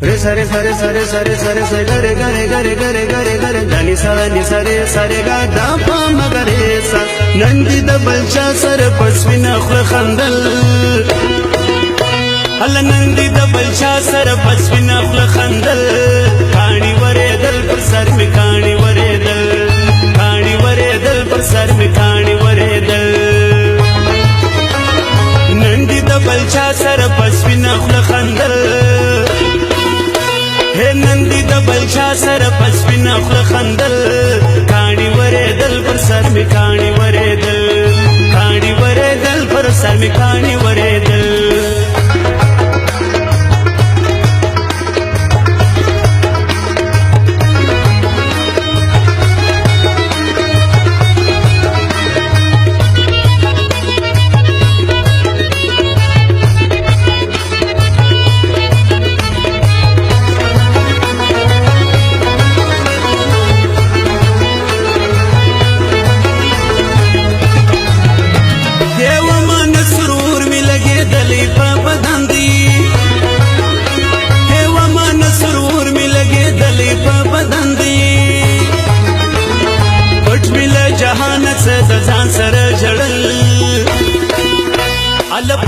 रे सरे सरे सरे सरे सरे सरे गरे गरे गरे गरे गरे गरे धनी सा नि सरे सरे गा दा पा मगरे सा नंदी द बलचा सर पस्विन अखल खंदल अल नंदी द बलचा सर पस्विन अखल खंदल काणी वरे दल पर सर में काणी वरे दल काणी वरे दल पर सर में काणी वरे दल नंदी द बलचा सर पस्विन अखल खंदल हे नंदी द बलचा सर पस्विन अखल खंदल काणी वरे दल पर सर में काणी वरे दल काणी वरे दल पर सर में काणी वरे दल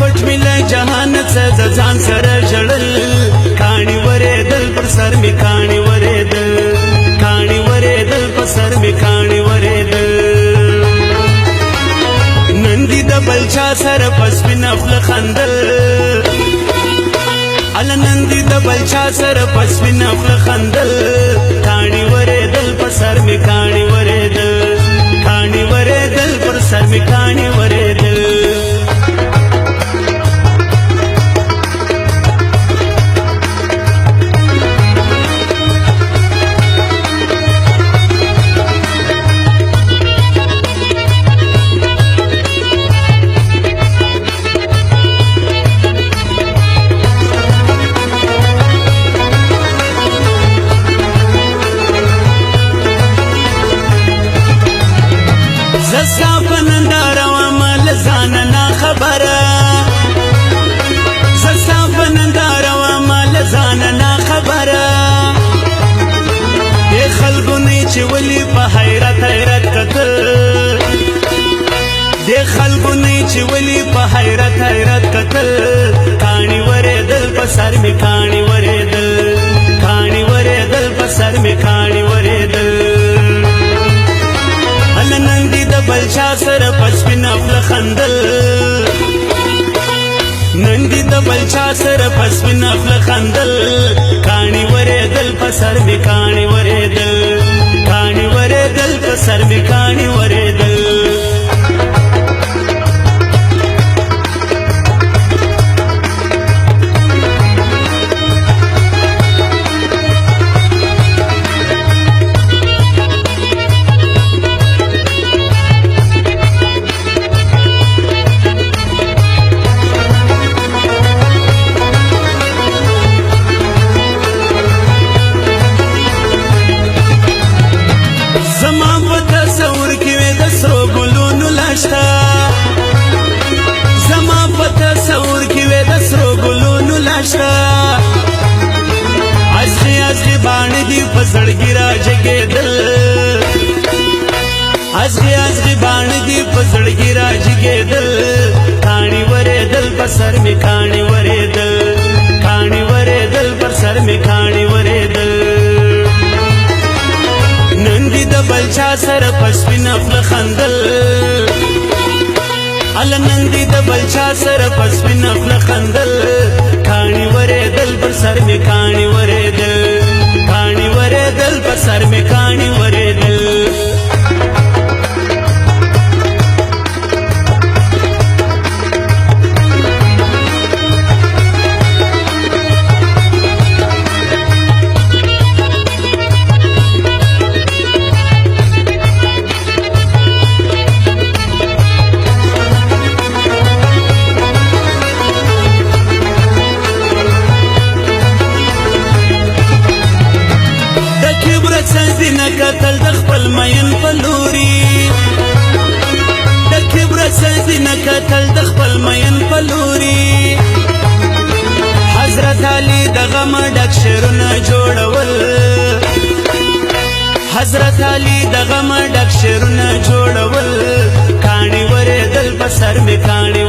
पट मिल जहान जान सर जड़ल काणी वरे दल पर सर में काणी वरे दल काणी वरे दल पर सर में काणी वरे दल नंदी द बलचा सर पस्विन अखल खंदल अल नंदी द बलचा सर पस्विन अखल खंदल काणी वरे दल पर सर में काणी वरे दल काणी वरे दल पर सर में काणी वरे दल वली په حیرت حیرت کتل د خلکو نه چې ولی په حیرت حیرت کتل کانی وره دل په سر می کانی وره دل کانی وره دل په سر می کانی وره دل ال نندی د بلچا سر پسپین خپل خندل نندی د بلچا سر پسپین خپل خندل کانی وره دل په سر می کانی وره دل काणी वरे दल पर सर में काणी वरे दल زما پته سور کې وې د سرو ګلونو لاشا ازغي ازغي باندې دی پسړګي راځګېدل ازغي ازغي باندې دی پسړګي راځګېدل کانی وره دل پر سر می کانی وره دل کانی وره دل پر سر می کانی وره دل نندی د بلچا سر پسوین خپل خندل ال نندی د بلچا سر پسوین خپل خندل کانی وره دل پر سر می کانی وره دل کانی وره دل پر سر می کانی وره دل کتل د خپل مین پلوري د کبر سزي نه کتل د خپل مین پلوري حضرت حضرت علی د غم ډک شعرونه جوړول حضرت علی د غم ډک شعرونه جوړول کاڼي ورېدل په سر مې کاڼي